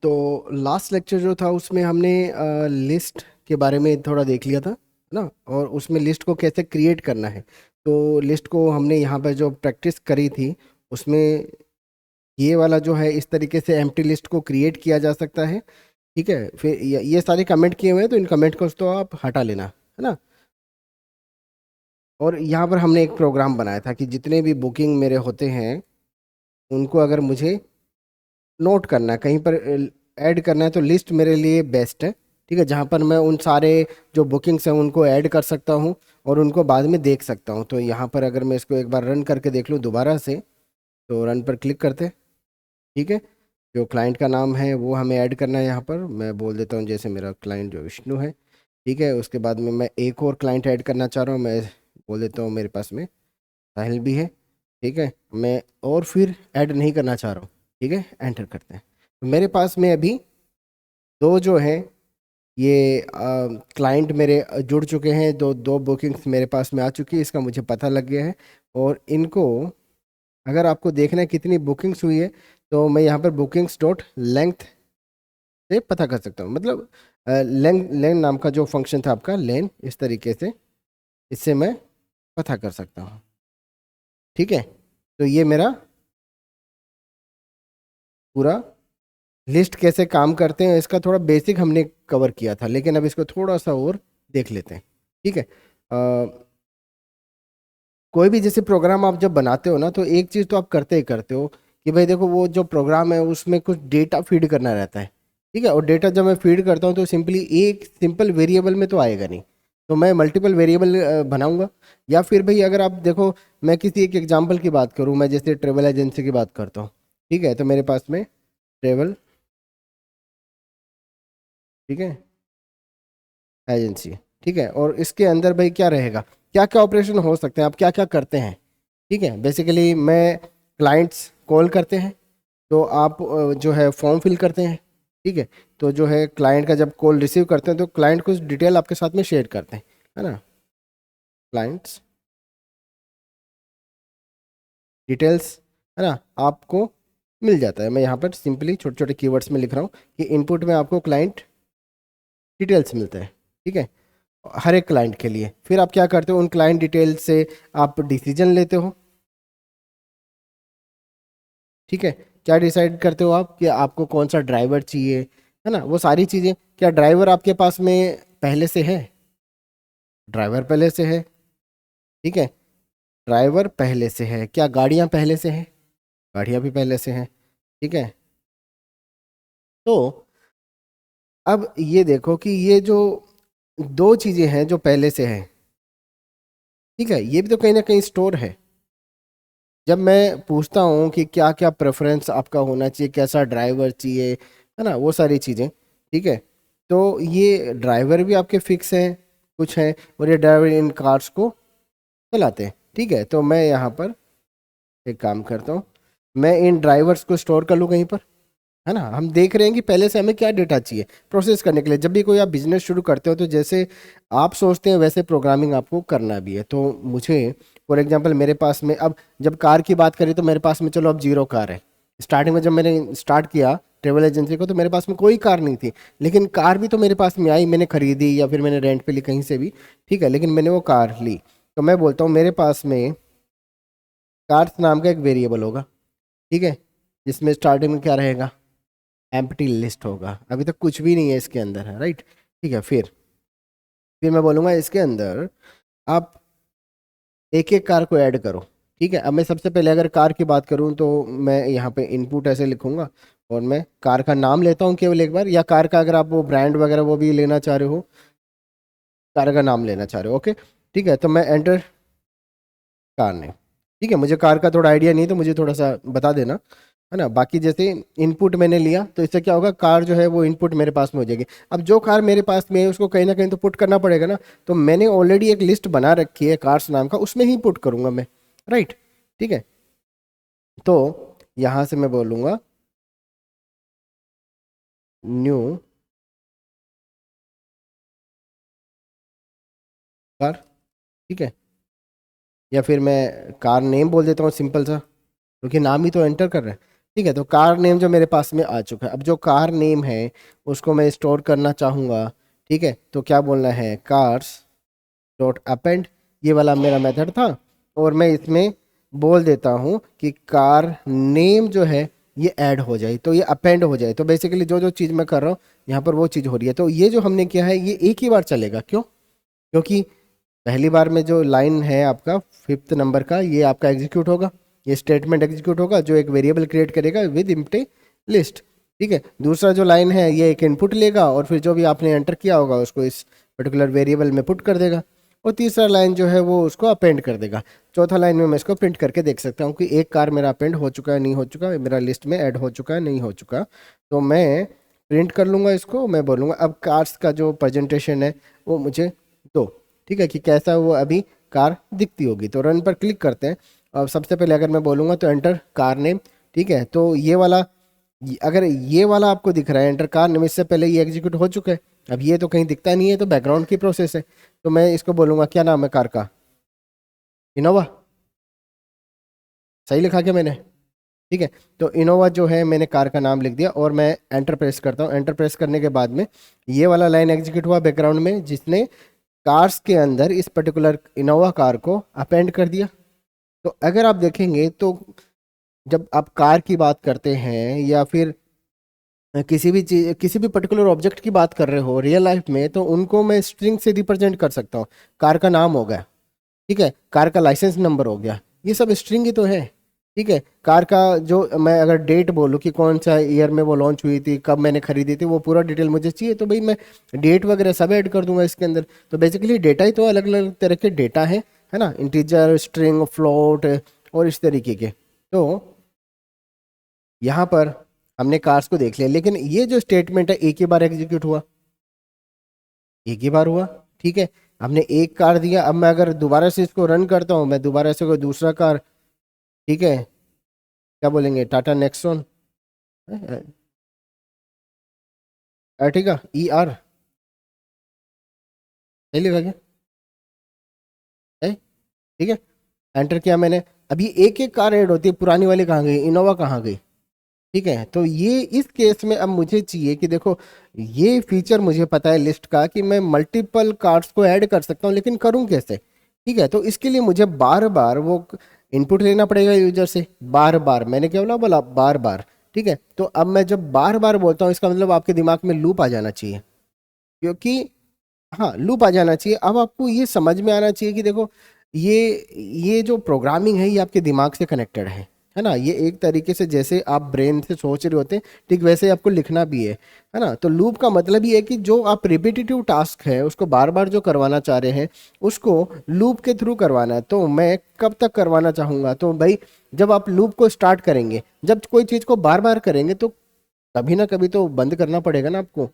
तो last lecture जो था उसमें हमने लिस्ट के बारे में थोड़ा देख लिया था, है ना। और उसमें लिस्ट को कैसे क्रिएट करना है, तो लिस्ट को हमने यहाँ पर जो प्रैक्टिस करी थी उसमें ये वाला जो है इस तरीके से एम्प्टी लिस्ट को क्रिएट किया जा सकता है। ठीक है, फिर ये सारे कमेंट किए हुए हैं तो इन कमेंट को तो आप हटा लेना, है ना। और यहाँ पर हमने एक प्रोग्राम बनाया था कि जितने भी बुकिंग मेरे होते हैं उनको अगर मुझे नोट करना है, कहीं पर ऐड करना है, तो लिस्ट मेरे लिए बेस्ट है। ठीक है, जहाँ पर मैं उन सारे जो बुकिंग्स हैं उनको ऐड कर सकता हूँ और उनको बाद में देख सकता हूँ। तो यहाँ पर अगर मैं इसको एक बार रन करके देख लूँ दोबारा से, तो रन पर क्लिक करते हैं। ठीक है, जो क्लाइंट का नाम है वो हमें ऐड करना है। यहाँ पर मैं बोल देता हूँ जैसे मेरा क्लाइंट जो विष्णु है। ठीक है, उसके बाद में मैं एक और क्लाइंट ऐड करना चाह रहा हूँ, मैं बोल देता हूँ मेरे पास में साहिल भी है। ठीक है, मैं और फिर ऐड नहीं करना चाह रहा हूँ। ठीक है, एंटर करते हैं। तो मेरे पास में अभी दो जो है ये क्लाइंट मेरे जुड़ चुके हैं, दो दो बुकिंग्स मेरे पास में आ चुकी है, इसका मुझे पता लग गया है। और इनको अगर आपको देखना है कितनी बुकिंग्स हुई है, तो मैं यहाँ पर बुकिंग्स डॉट लेंथ से पता कर सकता हूँ। मतलब लेन लेन नाम का जो फंक्शन था आपका लेन, इस तरीके से इससे मैं पता कर सकता हूँ। ठीक है, तो ये मेरा पूरा लिस्ट कैसे काम करते हैं इसका थोड़ा बेसिक हमने कवर किया था, लेकिन अब इसको थोड़ा सा और देख लेते हैं। ठीक है, कोई भी जैसे प्रोग्राम आप जब बनाते हो ना, तो एक चीज़ तो आप करते ही करते हो कि भाई देखो वो जो प्रोग्राम है उसमें कुछ डेटा फीड करना रहता है। ठीक है, और डेटा जब मैं फीड करता हूँ तो सिंपली एक सिंपल वेरिएबल में तो आएगा नहीं, तो मैं मल्टीपल वेरिएबल बनाऊंगा। या फिर भाई अगर आप देखो, मैं किसी एक एग्जांपल की बात करूँ, मैं जैसे ट्रेवल एजेंसी की बात करता हूँ। ठीक है, तो मेरे पास में ट्रेवल, ठीक है, एजेंसी। ठीक है, और इसके अंदर भाई क्या रहेगा, क्या क्या ऑपरेशन हो सकते हैं, आप क्या क्या करते हैं। ठीक है, बेसिकली मैं क्लाइंट्स कॉल करते हैं तो आप जो है फॉर्म फिल करते हैं। ठीक है, तो जो है क्लाइंट का जब कॉल रिसीव करते हैं तो क्लाइंट कुछ डिटेल आपके साथ में शेयर करते हैं, है ना। क्लाइंट्स डिटेल्स, है ना, आपको मिल जाता है। मैं यहाँ पर सिंपली छोटे छोटे कीवर्ड्स में लिख रहा हूँ कि इनपुट में आपको क्लाइंट डिटेल्स मिलते हैं। ठीक है, हर एक क्लाइंट के लिए। फिर आप क्या करते हो, उन क्लाइंट डिटेल से आप डिसीजन लेते हो। ठीक है, क्या डिसाइड करते हो आप कि आपको कौन सा ड्राइवर चाहिए, है ना, वो सारी चीज़ें। क्या ड्राइवर आपके पास में पहले से है, ड्राइवर पहले से है। ठीक है, ड्राइवर पहले से है, क्या गाड़ियाँ पहले से हैं, गाड़ियाँ भी पहले से हैं। ठीक है, तो अब ये देखो कि ये जो दो चीज़ें हैं जो पहले से हैं, ठीक है, ये भी तो कहीं ना कहीं स्टोर है। जब मैं पूछता हूँ कि क्या क्या प्रेफरेंस आपका होना चाहिए, कैसा ड्राइवर चाहिए, है ना, वो सारी चीज़ें। ठीक है, तो ये ड्राइवर भी आपके फिक्स हैं कुछ हैं, और ये ड्राइवर इन कार्स को चलाते हैं। ठीक है, तो मैं यहाँ पर एक काम करता हूँ, मैं इन ड्राइवर्स को स्टोर कर लूँ कहीं पर, है ना। हम देख रहे हैं कि पहले से हमें क्या डेटा चाहिए प्रोसेस करने के लिए। जब भी कोई आप बिजनेस शुरू करते हो तो जैसे आप सोचते हैं वैसे प्रोग्रामिंग आपको करना भी है। तो मुझे फॉर एग्जांपल मेरे पास में अब जब कार की बात करें तो मेरे पास में चलो अब जीरो कार है। स्टार्टिंग में जब मैंने स्टार्ट किया ट्रेवल एजेंसी को तो मेरे पास में कोई कार नहीं थी, लेकिन कार भी तो मेरे पास में आई, मैंने खरीदी या फिर मैंने रेंट पे ली कहीं से भी। ठीक है, लेकिन मैंने वो कार ली। तो मैं बोलता हूँ मेरे पास में कार्स नाम का एक वेरिएबल होगा। ठीक है, जिसमें स्टार्टिंग में क्या रहेगा, एम्प्टी लिस्ट होगा। अभी तक कुछ भी नहीं है इसके अंदर, है राइट। ठीक है, फिर मैं बोलूँगा इसके अंदर आप एक एक कार को ऐड करो। ठीक है, अब मैं सबसे पहले अगर कार की बात करूँ तो मैं यहाँ पे इनपुट ऐसे लिखूंगा और मैं कार का नाम लेता हूँ केवल एक बार, या कार का अगर आप वो ब्रांड वगैरह वो भी लेना चाह रहे हो, कार का नाम लेना चाह रहे हो, ओके। ठीक है, तो मैं एंटर कार नेम। ठीक है, मुझे कार का थोड़ा आइडिया नहीं है, तो मुझे थोड़ा सा बता देना, है ना। बाकी जैसे इनपुट मैंने लिया तो इससे क्या होगा, कार जो है वो इनपुट मेरे पास में हो जाएगी। अब जो कार मेरे पास में है उसको कहीं ना कहीं तो पुट करना पड़ेगा ना। तो मैंने ऑलरेडी एक लिस्ट बना रखी है कार्स नाम का, उसमें ही पुट करूंगा मैं, राइट। ठीक है, तो यहाँ से मैं बोलूँगा न्यू कार। ठीक है, या फिर मैं कार नेम बोल देता हूँ सिंपल सा, क्योंकि नाम ही तो एंटर कर रहे हैं। ठीक है, तो कार नेम जो मेरे पास में आ चुका है। अब जो कार नेम है उसको मैं स्टोर करना चाहूँगा। ठीक है, तो क्या बोलना है, कार्स डॉट अपेंड, ये वाला मेरा मेथड था। और मैं इसमें बोल देता हूँ कि कार नेम जो है ये ऐड हो जाए, तो ये अपेंड हो जाए। तो बेसिकली जो जो चीज़ मैं कर रहा हूँ यहाँ पर वो चीज़ हो रही है। तो ये जो हमने किया है ये एक ही बार चलेगा, क्यों? क्योंकि पहली बार में जो लाइन है आपका 5th नंबर का, ये आपका एग्जीक्यूट होगा, ये स्टेटमेंट एग्जीक्यूट होगा जो एक वेरिएबल क्रिएट करेगा विद एम्प्टी लिस्ट। ठीक है, दूसरा जो लाइन है ये एक इनपुट लेगा और फिर जो भी आपने एंटर किया होगा उसको इस पर्टिकुलर वेरिएबल में पुट कर देगा। और तीसरा लाइन जो है वो उसको अपेंड कर देगा। चौथा लाइन में मैं इसको प्रिंट करके देख सकता हूँ कि एक कार मेरा अपेंड हो चुका है नहीं हो चुका, मेरा लिस्ट में ऐड हो चुका है नहीं हो चुका। तो मैं प्रिंट कर लूँगा इसको, मैं बोलूँगा अब कार्स का जो प्रेजेंटेशन है वो मुझे दो। ठीक है, कि कैसा वो अभी कार दिखती होगी। तो रन पर क्लिक करते हैं। अब सबसे पहले अगर मैं बोलूँगा तो एंटर कार नेम। ठीक है, तो ये वाला, अगर ये वाला आपको दिख रहा है एंटर कार नेम, इससे पहले ये एग्जीक्यूट हो चुका है। अब ये तो कहीं दिखता नहीं है, तो बैकग्राउंड की प्रोसेस है। तो मैं इसको बोलूँगा क्या नाम है कार का, इनोवा। सही लिखा क्या मैंने? ठीक है, तो इनोवा जो है मैंने कार का नाम लिख दिया और मैं एंटर प्रेस करता हूँ। एंटर प्रेस करने के बाद में ये वाला लाइन एग्जीक्यूट हुआ बैकग्राउंड में, जिसने कार्स के अंदर इस पर्टिकुलर इनोवा कार को अपेंड कर दिया। तो अगर आप देखेंगे तो जब आप कार की बात करते हैं या फिर किसी भी चीज, किसी भी पर्टिकुलर ऑब्जेक्ट की बात कर रहे हो रियल लाइफ में, तो उनको मैं स्ट्रिंग से रिप्रेजेंट कर सकता हूँ। कार का नाम हो गया, ठीक है, कार का लाइसेंस नंबर हो गया, ये सब स्ट्रिंग ही तो है। ठीक है, कार का जो मैं अगर डेट बोलूँ कि कौन सा ईयर में वो लॉन्च हुई थी, कब मैंने खरीदी थी, वो पूरा डिटेल मुझे चाहिए, तो भाई मैं डेट वगैरह सब ऐड कर दूंगा इसके अंदर। तो बेसिकली डेटा ही तो अलग अलग तरह के डेटा है ना, इंटीजर, स्ट्रिंग, फ्लोट और इस तरीके के। तो यहाँ पर हमने कार्स को देख लिया, लेकिन ये जो स्टेटमेंट है एक ही बार एग्जीक्यूट हुआ, एक ही बार हुआ। ठीक है, हमने एक कार दिया। अब मैं अगर दोबारा से इसको रन करता हूँ, मैं दोबारा से कोई दूसरा कार, ठीक है, क्या बोलेंगे, Tata Nexon, Ertiga E R, सही लिखा क्या है? ठीक है, एंटर किया मैंने। अभी एक एक कार ऐड होती है, पुरानी वाली कहाँ गई, इनोवा कहाँ गई? ठीक है, तो ये इस केस में अब मुझे चाहिए कि देखो, ये फीचर मुझे पता है लिस्ट का कि मैं मल्टीपल कार्ड्स को ऐड कर सकता हूँ, लेकिन करूँ कैसे? ठीक है, तो इसके लिए मुझे बार बार वो इनपुट लेना पड़ेगा यूजर से, बार बार। मैंने क्या बोला, बार बार। ठीक है, तो अब मैं जब बार बार बोलता हूँ इसका मतलब आपके दिमाग में लूप आ जाना चाहिए, क्योंकि हाँ लूप आ जाना चाहिए। अब आपको ये समझ में आना चाहिए कि देखो, ये ये जो प्रोग्रामिंग है ये आपके दिमाग से कनेक्टेड है ना। ये एक तरीके से जैसे आप ब्रेन से सोच रहे होते हैं, ठीक वैसे ही आपको लिखना भी है ना। तो लूप का मतलब ये है कि जो आप रिपीटेटिव टास्क है उसको बार बार जो करवाना चाह रहे हैं उसको लूप के थ्रू करवाना है। तो मैं कब तक करवाना चाहूँगा, तो भाई जब आप लूप को स्टार्ट करेंगे, जब कोई चीज़ को बार बार करेंगे तो कभी ना कभी तो बंद करना पड़ेगा ना आपको,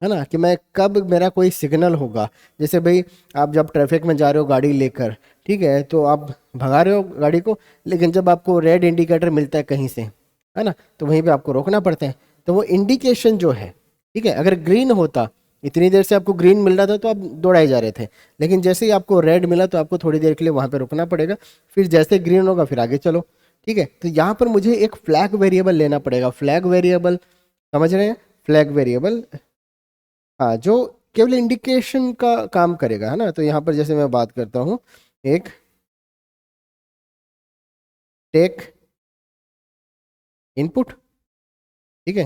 है ना। कि मैं कब मेरा कोई सिग्नल होगा, जैसे भाई आप जब ट्रैफिक में जा रहे हो गाड़ी लेकर, ठीक है, तो आप भगा रहे हो गाड़ी को, लेकिन जब आपको रेड इंडिकेटर मिलता है कहीं से, है ना, तो वहीं पे आपको रोकना पड़ता है। तो वो इंडिकेशन जो है, ठीक है, अगर ग्रीन होता, इतनी देर से आपको ग्रीन मिल रहा था तो आप दौड़ाए जा रहे थे, लेकिन जैसे ही आपको रेड मिला तो आपको थोड़ी देर के लिए वहां पे रुकना पड़ेगा, फिर जैसे ग्रीन होगा फिर आगे चलो। ठीक है, तो यहाँ पर मुझे एक फ्लैग वेरिएबल लेना पड़ेगा। फ्लैग वेरिएबल, समझ रहे हैं? फ्लैग वेरिएबल, हाँ, जो केवल इंडिकेशन का काम करेगा, है ना। तो यहाँ पर जैसे मैं बात करता हूँ, एक टेक इनपुट, ठीक है,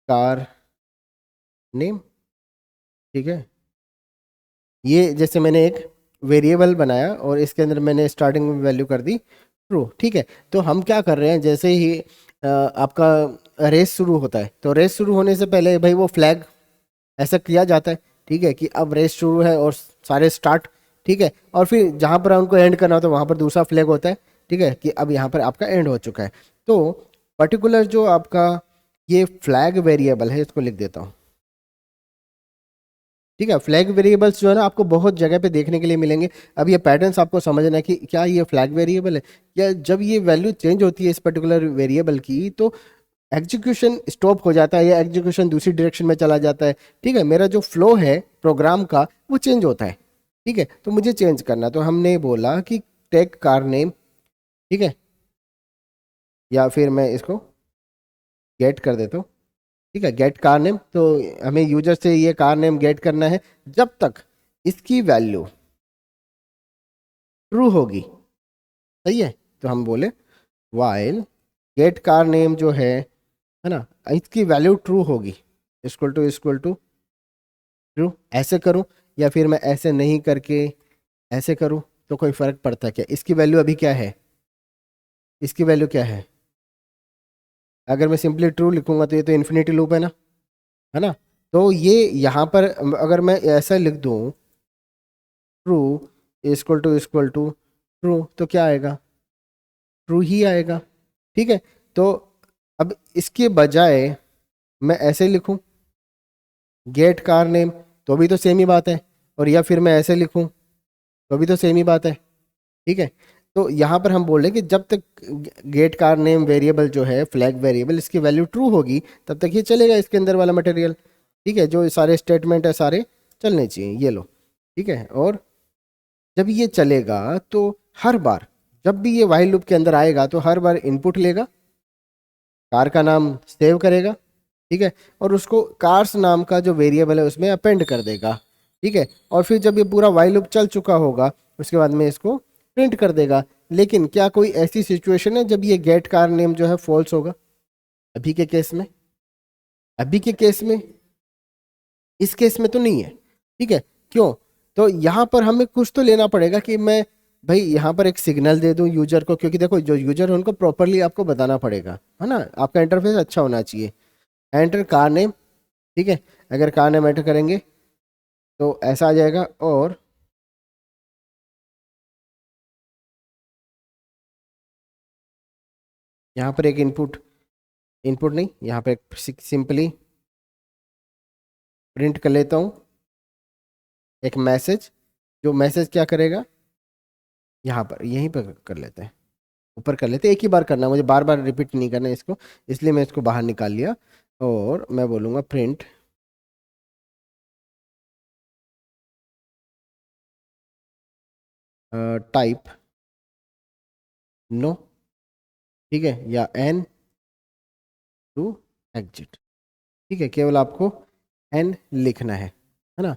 कार नेम, ठीक है, ये जैसे मैंने एक वेरिएबल बनाया और इसके अंदर मैंने स्टार्टिंग में वैल्यू कर दी ट्रू। ठीक है, तो हम क्या कर रहे हैं, जैसे ही आपका रेस शुरू होता है, तो रेस शुरू होने से पहले भाई वो फ्लैग ऐसा किया जाता है, ठीक है, कि अब रेस शुरू है और सारे स्टार्ट, ठीक है, और फिर जहां पर उनको एंड करना होता है वहां पर दूसरा फ्लैग होता है, ठीक है, कि अब यहाँ पर आपका एंड हो चुका है। तो पर्टिकुलर जो आपका ये फ्लैग वेरिएबल है इसको लिख देता हूँ। ठीक है, फ्लैग वेरिएबल्स जो है ना आपको बहुत जगह पे देखने के लिए मिलेंगे। अब ये पैटर्न्स आपको समझना है कि क्या ये फ्लैग वेरिएबल है, या जब ये वैल्यू चेंज होती है इस पर्टिकुलर वेरिएबल की, तो एग्जीक्यूशन स्टॉप हो जाता है या एग्जीक्यूशन दूसरी डायरेक्शन में चला जाता है। ठीक है, मेरा जो फ्लो है प्रोग्राम का वो चेंज होता है। ठीक है, तो मुझे चेंज करना, तो हमने बोला कि टेक कार नेम, ठीक है, या फिर मैं इसको गेट कर देता हूँ। ठीक है, गेट कार नेम, तो हमें यूजर से ये कार नेम गेट करना है जब तक इसकी वैल्यू ट्रू होगी। सही है, तो हम बोले वाइल गेट कार नेम जो है ना, इसकी वैल्यू ट्रू होगी, इक्वल टू ट्रू। ऐसे करूं या फिर मैं ऐसे नहीं करके ऐसे करूं, तो कोई फर्क पड़ता है क्या? इसकी वैल्यू अभी क्या है, इसकी वैल्यू क्या है? अगर मैं सिंपली ट्रू लिखूंगा तो ये तो इन्फिनिटी लूप है ना। तो ये यहाँ पर अगर मैं ऐसा लिख दूं ट्रू इक्वल टू ट्रू, तो क्या आएगा? ट्रू ही आएगा। ठीक है, तो अब इसके बजाय मैं ऐसे लिखूं गेट कार नेम, तो भी तो सेम ही बात है। और या फिर मैं ऐसे लिखूं तो भी तो सेम ही बात है। ठीक है, तो यहाँ पर हम बोल रहे हैं कि जब तक गेट कार नेम वेरिएबल जो है फ्लैग वेरिएबल, इसकी वैल्यू ट्रू होगी तब तक ये चलेगा, इसके अंदर वाला मटेरियल। ठीक है, जो सारे स्टेटमेंट है सारे चलने चाहिए, ये लो। ठीक है, और जब ये चलेगा तो हर बार जब भी ये वाइल लूप के अंदर आएगा तो हर बार इनपुट लेगा, कार का नाम सेव करेगा। ठीक है, और उसको कार्स नाम का जो वेरिएबल है उसमें अपेंड कर देगा। ठीक है, और फिर जब ये पूरा वाइल लूप चल चुका होगा उसके बाद में इसको प्रिंट कर देगा। लेकिन क्या कोई ऐसी सिचुएशन है जब ये गेट कार नेम जो है फॉल्स होगा? अभी के केस में, अभी के केस में, इस केस में तो नहीं है। ठीक है, क्यों? तो यहाँ पर हमें कुछ तो लेना पड़ेगा कि मैं भाई यहाँ पर एक सिग्नल दे दूं यूजर को, क्योंकि देखो जो यूजर है उनको प्रॉपरली आपको बताना पड़ेगा, है ना, आपका इंटरफेस अच्छा होना चाहिए। Enter car name. ठीक है, अगर कार नेम एंटर करेंगे तो ऐसा आ जाएगा, और यहाँ पर एक इनपुट, इनपुट नहीं, यहाँ पर एक सिंपली प्रिंट कर लेता हूँ एक मैसेज। जो मैसेज क्या करेगा, यहाँ पर यहीं पर कर लेते हैं, ऊपर कर लेते हैं, एक ही बार करना, मुझे बार बार रिपीट नहीं करना इसको, इसलिए मैं इसको बाहर निकाल लिया। और मैं बोलूँगा प्रिंट टाइप नो। ठीक है, या एन टू एग्जिट। ठीक है, केवल आपको एन लिखना है ना।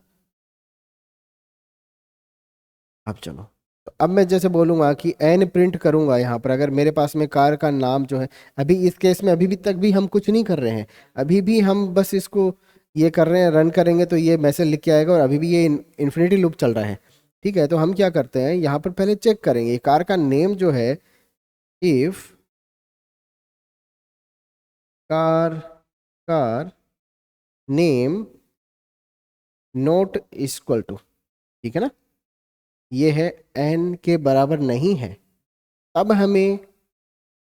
अब चलो, तो अब मैं जैसे बोलूंगा कि एन प्रिंट करूंगा यहाँ पर, अगर मेरे पास में कार का नाम जो है, अभी इस केस में अभी भी तक भी हम कुछ नहीं कर रहे हैं, अभी भी हम बस इसको ये कर रहे हैं, रन करेंगे तो ये मैसेज लिख के आएगा, और अभी भी ये इन्फिनिटी लूप चल रहा है। ठीक है, तो हम क्या करते हैं यहाँ पर पहले चेक करेंगे कार का नेम जो है, if car car name not equal to, ठीक है ना, ये है एन के बराबर नहीं है, तब हमें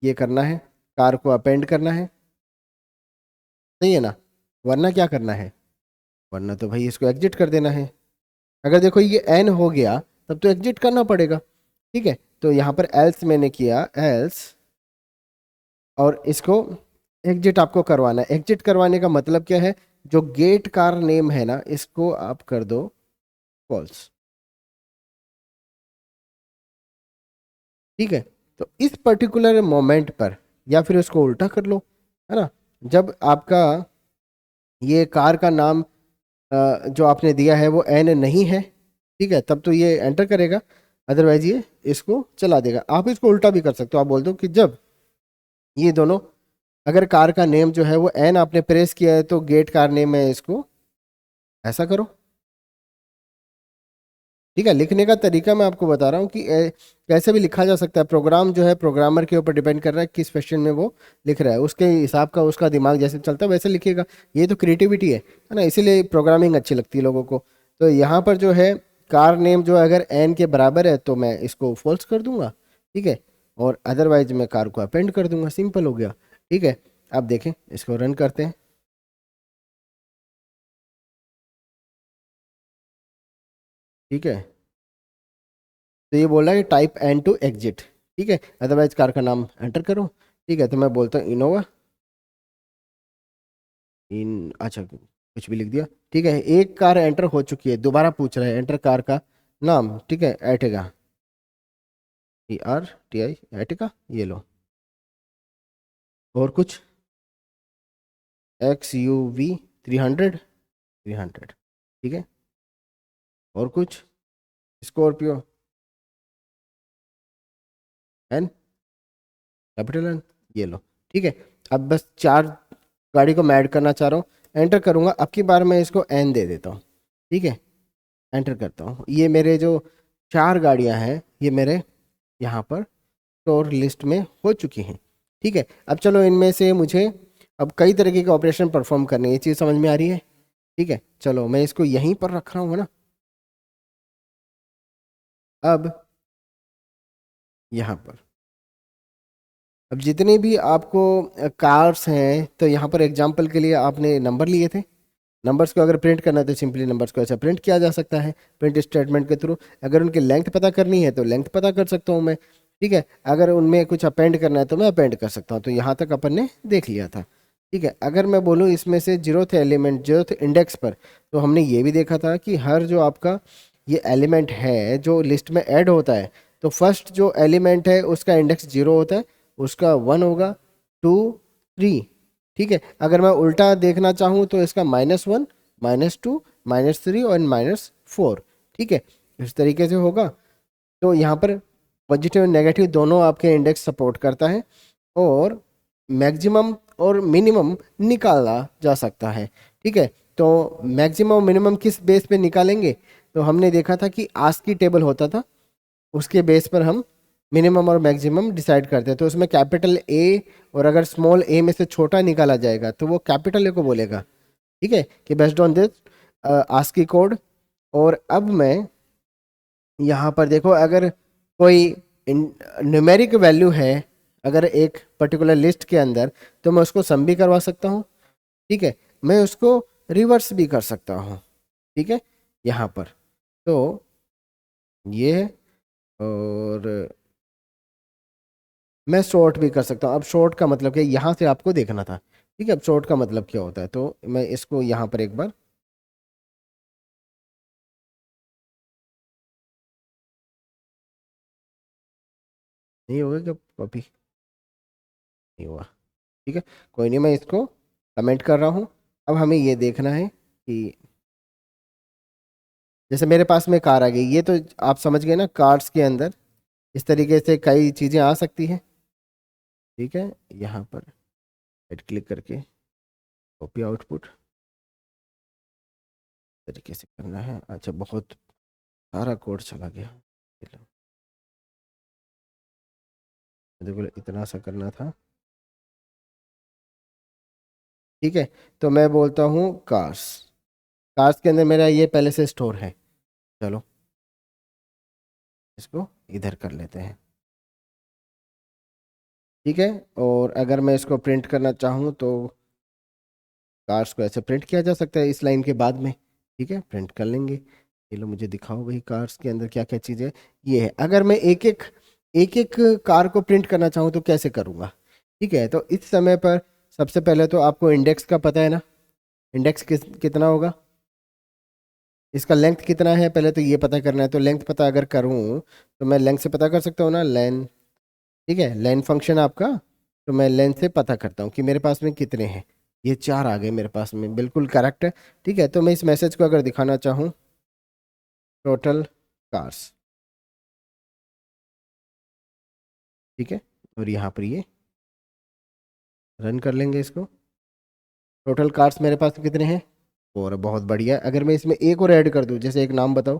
ये करना है, कार को अपेंड करना है। सही है ना, वरना क्या करना है, वरना तो भाई इसको एग्जिट कर देना है। अगर देखो ये एन हो गया तब तो एग्जिट करना पड़ेगा। ठीक है, तो यहाँ पर एल्स मैंने किया एल्स, और इसको एग्जिट आपको करवाना है। एग्जिट करवाने का मतलब क्या है, जो गेट कार नेम है ना इसको आप कर दो फॉल्स। ठीक है, तो इस पर्टिकुलर मोमेंट पर, या फिर उसको उल्टा कर लो, है ना, जब आपका ये कार का नाम जो आपने दिया है वो एन नहीं है, ठीक है, तब तो ये एंटर करेगा, अदरवाइज ये इसको चला देगा। आप इसको उल्टा भी कर सकते हो, आप बोल दो कि जब ये दोनों, अगर कार का नेम जो है वो एन आपने प्रेस किया है तो गेट कार नेम है, इसको ऐसा करो। ठीक है, लिखने का तरीका मैं आपको बता रहा हूँ कि कैसे भी लिखा जा सकता है, प्रोग्राम जो है प्रोग्रामर के ऊपर डिपेंड कर रहा है किस फैशन में वो लिख रहा है, उसके हिसाब का उसका दिमाग जैसे चलता है वैसे लिखेगा। ये तो क्रिएटिविटी है ना, इसीलिए प्रोग्रामिंग अच्छी लगती है लोगों को। तो यहाँ पर जो है कार नेम जो अगर एन के बराबर है तो मैं इसको फॉल्स कर दूंगा। ठीक है, और अदरवाइज मैं कार को अपेंड कर दूंगा, सिंपल हो गया। ठीक है, अब देखें, इसको रन करते हैं। ठीक है, तो ये बोल रहा है टाइप एन टू एग्जिट। ठीक है, अदरवाइज कार का नाम एंटर करो। ठीक है, तो मैं बोलता हूँ इनोवा, इन, अच्छा कुछ भी लिख दिया। ठीक है, एक कार एंटर हो चुकी है, दोबारा पूछ रहा है एंटर कार का नाम। ठीक है, एटिगा, ERTI एटिका, ये लो। और कुछ, XUV 300, ठीक है। और कुछ, स्कॉर्पियो एन, कैपिटल एन, ये लो, ठीक है। अब बस चार गाड़ी को मैं ऐड करना चाह रहा हूँ, एंटर करूंगा। अब की बार मैं इसको एन दे देता हूँ, ठीक है। एंटर करता हूँ, ये मेरे जो चार गाड़ियाँ हैं ये मेरे यहाँ पर स्टोर लिस्ट में हो चुकी हैं, ठीक है। अब चलो इनमें से मुझे अब कई तरीके के ऑपरेशन परफॉर्म करने हैं, ये चीज़ समझ में आ रही है, ठीक है। चलो मैं इसको यहीं पर रख रहा हूँ, है ना। अब यहाँ पर, अब जितने भी आपको कार्स हैं, तो यहाँ पर एग्जांपल के लिए आपने नंबर लिए थे। नंबर्स को अगर प्रिंट करना है तो सिंपली नंबर्स को ऐसा प्रिंट किया जा सकता है प्रिंट स्टेटमेंट के थ्रू। अगर उनकी लेंथ पता करनी है तो लेंथ पता कर सकता हूँ मैं, ठीक है। अगर उनमें कुछ अपेंड करना है तो मैं अपेंड कर सकता हूँ। तो यहाँ तक अपन ने देख लिया था, ठीक है। अगर मैं बोलूँ इसमें से जीरोथ एलिमेंट, जीरोथ इंडेक्स पर, तो हमने ये भी देखा था कि हर जो आपका ये एलिमेंट है जो लिस्ट में ऐड होता है, तो फर्स्ट जो एलिमेंट है उसका इंडेक्स 0 होता है, उसका 1 होगा, 2, 3, ठीक है। अगर मैं उल्टा देखना चाहूँ तो इसका -1, -2, -3 और -4, ठीक है। इस तरीके से होगा। तो यहाँ पर पॉजिटिव और नेगेटिव दोनों आपके इंडेक्स सपोर्ट करता है, और मैक्सिमम और मिनिमम निकाला जा सकता है, ठीक है। तो मैक्सिमम और मिनिमम किस बेस पे निकालेंगे, तो हमने देखा था कि आस्की टेबल होता था, उसके बेस पर हम मिनिमम और मैक्सिमम डिसाइड करते हैं। तो उसमें कैपिटल ए, और अगर स्मॉल ए में से छोटा निकाला जाएगा तो वो कैपिटल ए को बोलेगा, ठीक है, कि based on this ASCII code. और अब मैं यहाँ पर देखो, अगर कोई न्यूमेरिक वैल्यू है अगर एक पर्टिकुलर लिस्ट के अंदर, तो मैं उसको सम भी करवा सकता हूँ, ठीक है। मैं उसको रिवर्स भी कर सकता हूँ, ठीक है, यहाँ पर। तो ये है, और मैं शॉर्ट भी कर सकता हूँ। अब शॉर्ट का मतलब क्या, यहाँ से आपको देखना था, ठीक है। अब शॉर्ट का मतलब क्या होता है, तो मैं इसको यहाँ पर एक बार, नहीं होगा क्या कॉपी, नहीं हुआ, ठीक है। कोई नहीं, मैं इसको कमेंट कर रहा हूँ। अब हमें ये देखना है कि जैसे मेरे पास में कार आ गई, ये तो आप समझ गए ना, कार्ड्स के अंदर इस तरीके से कई चीज़ें आ सकती हैं, ठीक है। यहाँ पर राइट क्लिक करके कॉपी आउटपुट तरीके से करना है। अच्छा, बहुत सारा कोड चला गया, चलो, देखो इतना सा करना था, ठीक है। तो मैं बोलता हूँ कार्स, कार्स के अंदर मेरा ये पहले से स्टोर है। चलो इसको इधर कर लेते हैं, ठीक है। और अगर मैं इसको प्रिंट करना चाहूँ तो कार्स को ऐसे प्रिंट किया जा सकता है इस लाइन के बाद में, ठीक है। प्रिंट कर लेंगे, ये लो मुझे दिखाओ भाई कार्स के अंदर क्या क्या चीज़ें। ये है, अगर मैं एक एक कार को प्रिंट करना चाहूँ तो कैसे करूँगा, ठीक है। तो इस समय पर सबसे पहले तो आपको इंडेक्स का पता है ना, इंडेक्स कितना होगा, इसका लेंथ कितना है, पहले तो ये पता करना है। तो लेंथ पता अगर करूँ तो मैं लेंथ से पता कर सकता हूँ ना, लेन, ठीक है, लेन फंक्शन आपका। तो मैं लेन से पता करता हूँ कि मेरे पास में कितने हैं, ये चार आ गए मेरे पास में, बिल्कुल करेक्ट है, ठीक है। तो मैं इस मैसेज को अगर दिखाना चाहूँ, टोटल कार्स, ठीक है, और यहाँ पर ये रन कर लेंगे इसको। टोटल कार्स मेरे पास कितने हैं, और बहुत बढ़िया। अगर मैं इसमें एक और ऐड कर दूँ, जैसे एक नाम बताओ,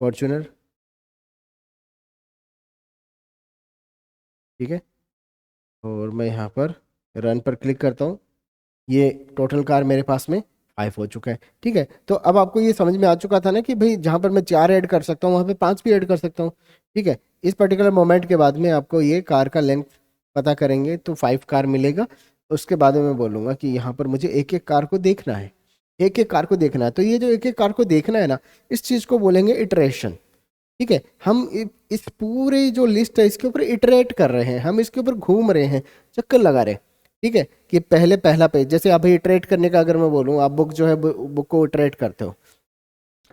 फॉर्चूनर, ठीक है, और मैं यहाँ पर रन पर क्लिक करता हूँ, ये टोटल कार मेरे पास में 5 हो चुका है, ठीक है। तो अब आपको ये समझ में आ चुका था ना कि भाई जहाँ पर मैं 4 ऐड कर सकता हूँ वहाँ पे 5 भी ऐड कर सकता हूँ, ठीक है। इस पर्टिकुलर मोमेंट के बाद में आपको ये कार का लेंथ पता करेंगे तो 5 कार मिलेगा। उसके बाद में मैं बोलूँगा कि यहाँ पर मुझे एक एक कार को देखना है, एक एक कार को देखना है। तो ये जो एक एक कार को देखना है ना, इस चीज़ को बोलेंगे इटरेशन, ठीक है। हम इस पूरे जो लिस्ट है इसके ऊपर इटरेट कर रहे हैं, हम इसके ऊपर घूम रहे हैं, चक्कर लगा रहे हैं, ठीक है। कि पहले पहला पेज, जैसे अभी इटरेट करने का अगर मैं बोलूँ, आप बुक जो है बुक को इटरेट करते हो,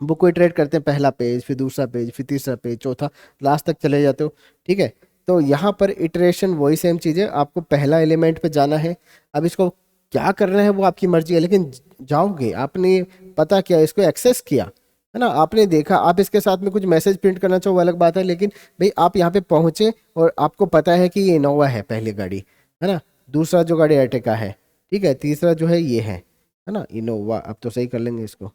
बुक को इटरेट करते हैं, पहला पेज, फिर दूसरा पेज, फिर तीसरा पेज, चौथा, लास्ट तक चले जाते हो, ठीक है। तो यहाँ पर इटरेशन वही सेम चीज़ है, आपको पहला एलिमेंट पे जाना है। अब इसको क्या करना है वो आपकी मर्जी है, लेकिन जाओगे, आपने पता किया, इसको एक्सेस किया, है ना, आपने देखा, आप इसके साथ में कुछ मैसेज प्रिंट करना चाहो वो अलग बात है, लेकिन भाई आप यहाँ पे पहुंचे और आपको पता है कि ये इनोवा है पहली गाड़ी, है ना, दूसरा जो गाड़ी अर्टिगा है, ठीक है, तीसरा जो है ये है ना इनोवा। अब तो सही कर लेंगे इसको।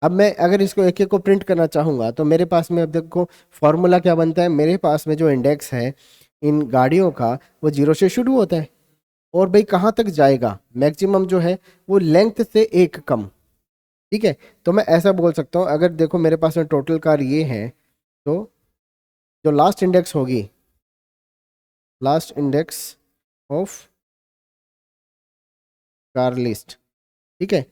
अब मैं अगर इसको एक एक को प्रिंट करना चाहूँगा तो मेरे पास में अब देखो फॉर्मूला क्या बनता है, मेरे पास में जो इंडेक्स है इन गाड़ियों का वो 0 से शुरू होता है, और भाई कहाँ तक जाएगा, मैक्सिमम जो है वो लेंथ से एक कम, ठीक है। तो मैं ऐसा बोल सकता हूँ, अगर देखो मेरे पास में टोटल कार ये है, तो जो लास्ट इंडेक्स होगी, last index of car list, ठीक है,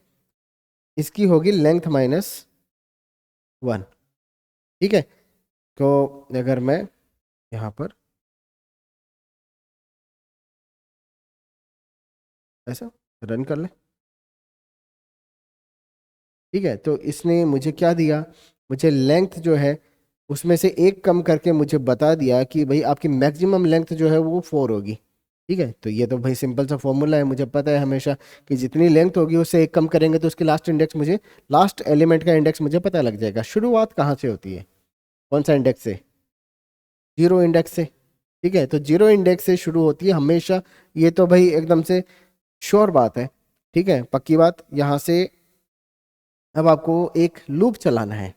इसकी होगी लेंथ -1, ठीक है। तो अगर मैं यहाँ पर ऐसा रन कर ले, ठीक है, तो इसने मुझे क्या दिया, मुझे लेंथ जो है उसमें से एक कम करके मुझे बता दिया कि भाई आपकी मैक्सिमम लेंथ जो है वो 4 होगी, ठीक है। तो ये तो भाई सिंपल सा फॉर्मूला है, मुझे पता है हमेशा कि जितनी लेंथ होगी उससे एक कम करेंगे तो उसकी लास्ट इंडेक्स मुझे, लास्ट एलिमेंट का इंडेक्स मुझे पता लग जाएगा। शुरुआत कहाँ से होती है, कौन सा इंडेक्स से, 0 इंडेक्स से, ठीक है। तो 0 इंडेक्स से शुरू होती है हमेशा, ये तो भाई एकदम से श्योर बात है, ठीक है, पक्की बात। यहाँ से अब आपको एक लूप चलाना है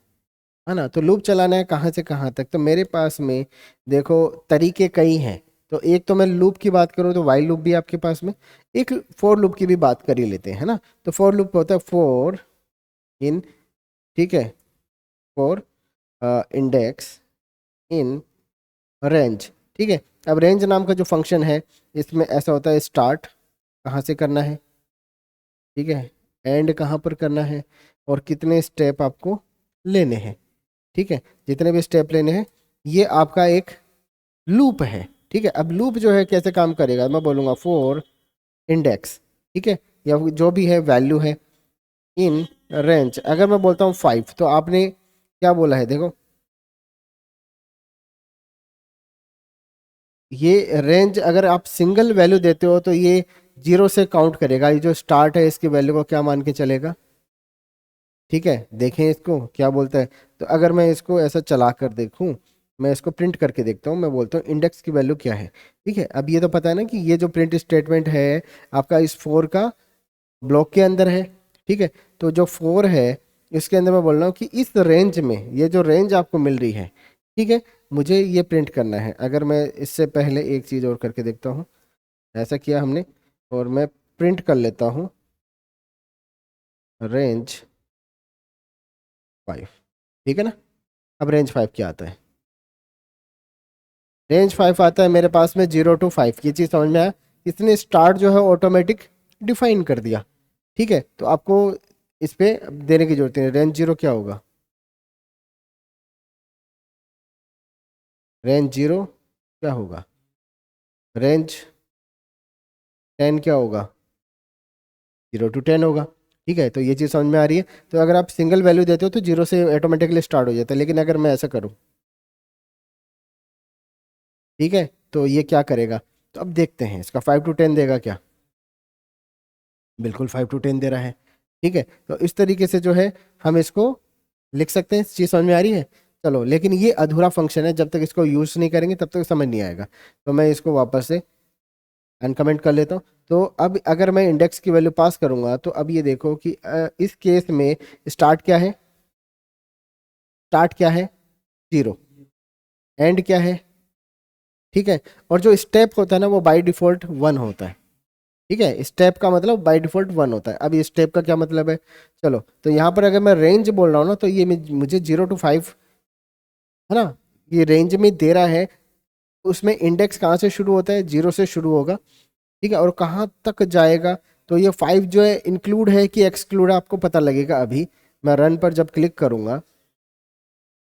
ना, तो लूप चलाना है कहाँ से कहाँ तक, तो मेरे पास में देखो तरीके कई हैं। तो एक तो मैं लूप की बात करूँ तो वाइल लूप भी आपके पास में, एक फॉर लूप की भी बात कर ही लेते हैं, है ना। तो फॉर लूप होता है फॉर इन, ठीक है, फॉर इंडेक्स इन रेंज, ठीक है। अब रेंज नाम का जो फंक्शन है इसमें ऐसा होता है, स्टार्ट कहाँ से करना है, ठीक है, एंड कहाँ पर करना है, और कितने स्टेप आपको लेने हैं, ठीक है, जितने भी स्टेप लेने हैं, ये आपका एक लूप है, ठीक है। अब लूप जो है कैसे काम करेगा, मैं बोलूँगा फॉर इंडेक्स, ठीक है, या जो भी है वैल्यू है इन रेंज, अगर मैं बोलता हूँ 5 तो आपने क्या बोला है, देखो ये रेंज अगर आप सिंगल वैल्यू देते हो तो ये 0 से काउंट करेगा, ये जो स्टार्ट है इसकी वैल्यू को क्या मान के चलेगा, ठीक है। देखें इसको क्या बोलता है, तो अगर मैं इसको ऐसा चला कर देखूं, मैं इसको प्रिंट करके देखता हूं, मैं बोलता हूँ इंडेक्स की वैल्यू क्या है, ठीक है। अब ये तो पता है ना कि ये जो प्रिंट स्टेटमेंट है आपका इस 4 का ब्लॉक के अंदर है, ठीक है। तो जो 4 है इसके अंदर मैं बोल रहा हूँ कि इस रेंज में, ये जो रेंज आपको मिल रही है, ठीक है, मुझे ये प्रिंट करना है। अगर मैं इससे पहले एक चीज़ और करके देखता हूँ, ऐसा किया हमने, और मैं प्रिंट कर लेता हूँ रेंज 5, ठीक है ना। अब रेंज 5 क्या आता है, रेंज 5 आता है मेरे पास में 0 to 5, ये चीज़ समझ में आया, इसने स्टार्ट जो है ऑटोमेटिक डिफाइन कर दिया, ठीक है। तो आपको इस पे देने की जरूरत नहीं, रेंज 0 क्या होगा, रेंज 0 क्या होगा, रेंज 10 क्या होगा, 0 to 10 होगा, ठीक है। तो ये चीज़ समझ में आ रही है। तो अगर आप सिंगल वैल्यू देते हो तो 0 से ऑटोमेटिकली स्टार्ट हो जाता है, लेकिन अगर मैं ऐसा करूँ, ठीक है, तो ये क्या करेगा, तो अब देखते हैं इसका 5 to 10 देगा क्या, बिल्कुल 5 to 10 दे रहा है, ठीक है। तो इस तरीके से जो है हम इसको लिख सकते हैं, चीज़ समझ में आ रही है। चलो, लेकिन ये अधूरा फंक्शन है, जब तक इसको यूज़ नहीं करेंगे तब तक समझ नहीं आएगा। तो मैं इसको वापस से अनकमेंट कर लेता हूँ। तो अब अगर मैं इंडेक्स की वैल्यू पास करूंगा तो अब ये देखो कि इस केस में स्टार्ट क्या है, स्टार्ट क्या है 0, एंड क्या है, ठीक है। और जो स्टेप होता है ना वो बाय डिफॉल्ट 1 होता है, ठीक है। स्टेप का मतलब बाय डिफॉल्ट 1 होता है। अब ये स्टेप का क्या मतलब है, चलो, तो यहाँ पर अगर मैं रेंज बोल रहा हूँ ना तो ये मुझे 0 to 5, है ना, ये रेंज में दे रहा है। उसमें इंडेक्स कहाँ से शुरू होता है, 0 से शुरू होगा, ठीक है, और कहाँ तक जाएगा, तो ये 5 जो है इंक्लूड है कि एक्सक्लूड है आपको पता लगेगा अभी। मैं रन पर जब क्लिक करूंगा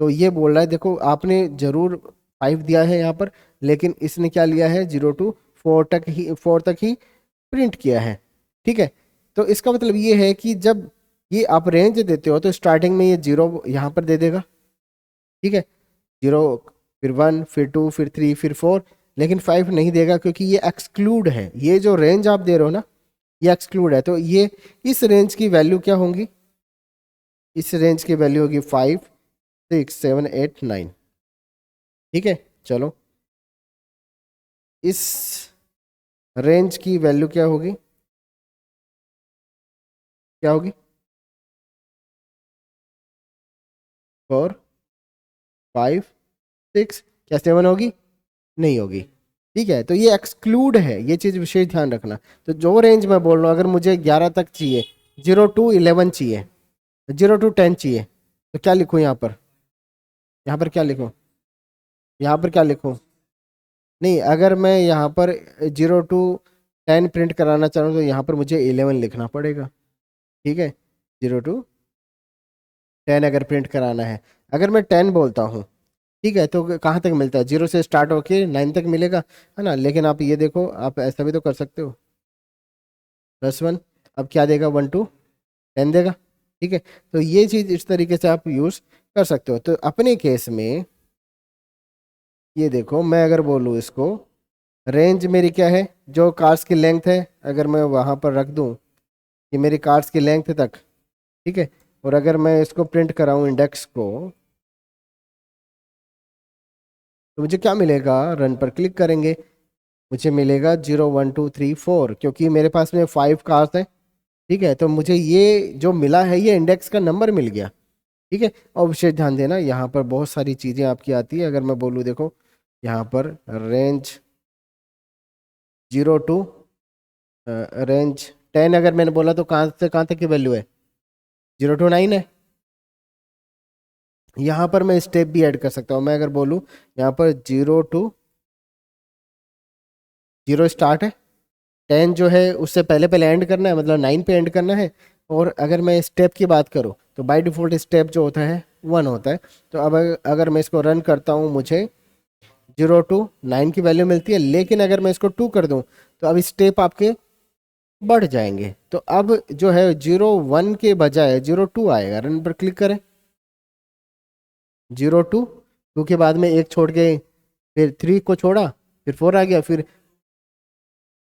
तो ये बोल रहा है, देखो आपने जरूर 5 दिया है यहाँ पर, लेकिन इसने क्या लिया है, 0 to 4 तक ही प्रिंट किया है, ठीक है। तो इसका मतलब ये है कि जब ये आप रेंज देते हो तो स्टार्टिंग में ये 0 यहाँ पर दे देगा, ठीक है, 0, फिर 1, फिर 2, फिर 3, फिर 4, लेकिन 5 नहीं देगा क्योंकि ये एक्सक्लूड है। ये जो रेंज आप दे रहे हो ना, ये एक्सक्लूड है। तो ये इस रेंज की वैल्यू क्या होंगी? इस रेंज की वैल्यू होगी 5, 6, 7, 8, 9। ठीक है, चलो इस रेंज की वैल्यू क्या होगी? क्या होगी? 4, 5, 6, क्या 7 होगी? नहीं होगी। ठीक है, तो ये एक्सक्लूड है, ये चीज़ विशेष ध्यान रखना। तो जो रेंज मैं बोल रहा हूँ, अगर मुझे 11 तक चाहिए, 0 to 11 चाहिए, 0 to 10 चाहिए, तो क्या लिखूँ यहाँ पर? यहाँ पर क्या लिखूँ? यहाँ पर क्या लिखूँ? नहीं, अगर मैं यहाँ पर 0 to 10 प्रिंट कराना चाहूँ तो यहाँ पर मुझे 11 लिखना पड़ेगा। ठीक है, 0 to 10 अगर प्रिंट कराना है। अगर मैं 10 बोलता हूँ, ठीक है, तो कहाँ तक मिलता है? 0 से स्टार्ट होके 9 तक मिलेगा, है ना। लेकिन आप ये देखो, आप ऐसा भी तो कर सकते हो, +1। अब क्या देगा? 1 to 10 देगा। ठीक है, तो ये चीज़ इस तरीके से आप यूज़ कर सकते हो। तो अपने केस में ये देखो, मैं अगर बोलूँ इसको, रेंज मेरी क्या है? जो कार्ड्स की लेंथ है, अगर मैं वहाँ पर रख दूँ कि मेरी कार्ड्स की लेंथ तक, ठीक है, और अगर मैं इसको प्रिंट कराऊँ इंडेक्स को, तो मुझे क्या मिलेगा? रन पर क्लिक करेंगे, मुझे मिलेगा 0, 1, 2, 3, 4, क्योंकि मेरे पास में 5 कार्ड्स हैं। ठीक है, तो मुझे ये जो मिला है, ये इंडेक्स का नंबर मिल गया। ठीक है, और विशेष ध्यान देना, यहाँ पर बहुत सारी चीज़ें आपकी आती है। अगर मैं बोलूँ, देखो यहाँ पर रेंज 0 to रेंज 10 अगर मैंने बोला, तो कहाँ से कहाँ तक की वैल्यू है? 0 to 9 है। यहाँ पर मैं स्टेप भी ऐड कर सकता हूँ। मैं अगर बोलूँ यहाँ पर 0 to 0 स्टार्ट है, 10 जो है उससे पहले पहले एंड करना है, मतलब 9 पे एंड करना है। और अगर मैं स्टेप की बात करूँ, तो बाय डिफ़ॉल्ट स्टेप जो होता है 1 होता है। तो अब अगर मैं इसको रन करता हूँ, मुझे 0 to 9 की वैल्यू मिलती है। लेकिन अगर मैं इसको 2 कर दूँ, तो अब स्टेप आपके बढ़ जाएंगे। तो अब जो है 0, 1 के बजाय 0, 2 आएगा। रन पर क्लिक करें, 0, 2 के बाद में एक छोड़ के फिर 3 को छोड़ा, फिर 4 आ गया, फिर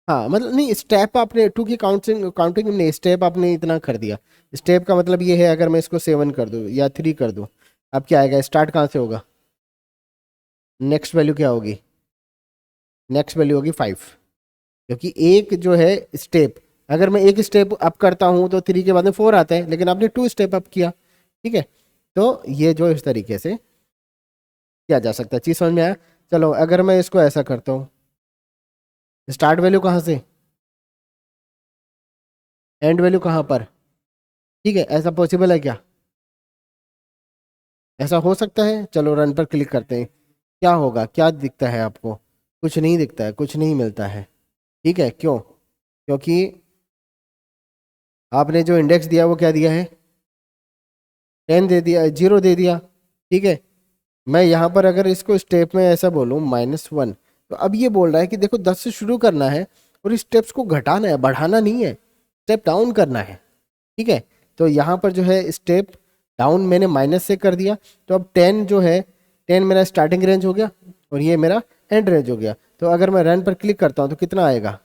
हाँ, मतलब नहीं, स्टेप आपने 2 की काउंटिंग काउंटिंग नहीं, स्टेप आपने इतना कर दिया। स्टेप का मतलब ये है, अगर मैं इसको 7 कर दूँ या 3 कर दूँ, अब क्या आएगा? स्टार्ट कहाँ से होगा? नेक्स्ट वैल्यू क्या होगी? नेक्स्ट वैल्यू होगी 5, क्योंकि एक जो है स्टेप, अगर मैं एक स्टेप अप करता हूँ तो 3 के बाद में 4 आता है, लेकिन आपने 2 स्टेप अप किया। ठीक है, तो ये जो इस तरीके से किया जा सकता है। चीज़ समझ में आया? चलो, अगर मैं इसको ऐसा करता हूँ, स्टार्ट वैल्यू कहाँ से, एंड वैल्यू कहाँ पर? ठीक है, ऐसा पॉसिबल है क्या? ऐसा हो सकता है? चलो रन पर क्लिक करते हैं, क्या होगा? क्या दिखता है आपको? कुछ नहीं दिखता है, कुछ नहीं मिलता है। ठीक है, क्यों? क्योंकि आपने जो इंडेक्स दिया वो क्या दिया है? 10 दे दिया, 0 दे दिया। ठीक है, मैं यहाँ पर अगर इसको स्टेप में ऐसा बोलूँ -1, तो अब ये बोल रहा है कि देखो 10 से शुरू करना है और इस स्टेप्स को घटाना है, बढ़ाना नहीं है, स्टेप डाउन करना है। ठीक है, तो यहाँ पर जो है स्टेप डाउन मैंने माइनस से कर दिया। तो अब 10 जो है, 10 मेरा स्टार्टिंग रेंज हो गया और ये मेरा एंड रेंज हो गया। तो अगर मैं रन पर क्लिक करता हूँ तो कितना आएगा?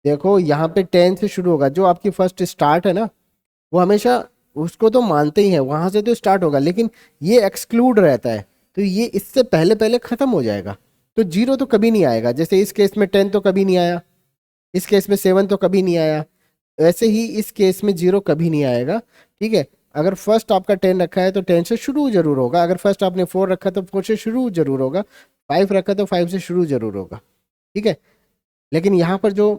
देखो यहाँ पे 10 से शुरू होगा, जो आपकी फर्स्ट स्टार्ट है ना, वो हमेशा उसको तो मानते ही हैं, वहां से तो स्टार्ट होगा, लेकिन ये एक्सक्लूड रहता है। तो ये इससे पहले पहले खत्म हो जाएगा। तो 0 तो कभी नहीं आएगा। जैसे इस केस में 10 तो कभी नहीं आया, इस केस में 7 तो कभी नहीं आया, वैसे ही इस केस में 0 कभी नहीं आएगा। ठीक है, अगर फर्स्ट आपका 10 रखा है तो 10 से शुरू जरूर होगा, अगर फर्स्ट आपने 4 रखा तो 4 से शुरू जरूर होगा, 5 रखा तो 5 से शुरू जरूर होगा। ठीक है, लेकिन यहाँ पर जो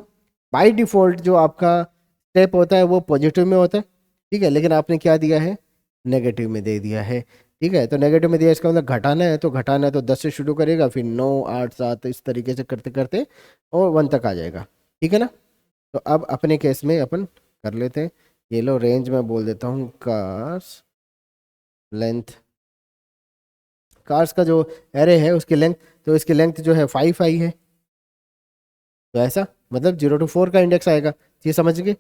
बाय डिफॉल्ट जो आपका स्टेप होता है वो पॉजिटिव में होता है। ठीक है, लेकिन आपने क्या दिया है? नेगेटिव में दे दिया है। ठीक है, तो नेगेटिव में दिया, इसका मतलब घटाना है, तो घटाना है तो 10 से शुरू करेगा, फिर 9, 8, 7 इस तरीके से करते करते और 1 तक आ जाएगा। ठीक है ना। तो अब अपने केस में अपन कर लेते हैं। ये लो, रेंज में बोल देता हूँ कार्स लेंथ, कार्स का जो एरे है उसकी लेंथ, तो इसकी लेंथ जो है 5 आई है। तो ऐसा मतलब 0 to 4 का इंडेक्स आएगा। ये समझ गए?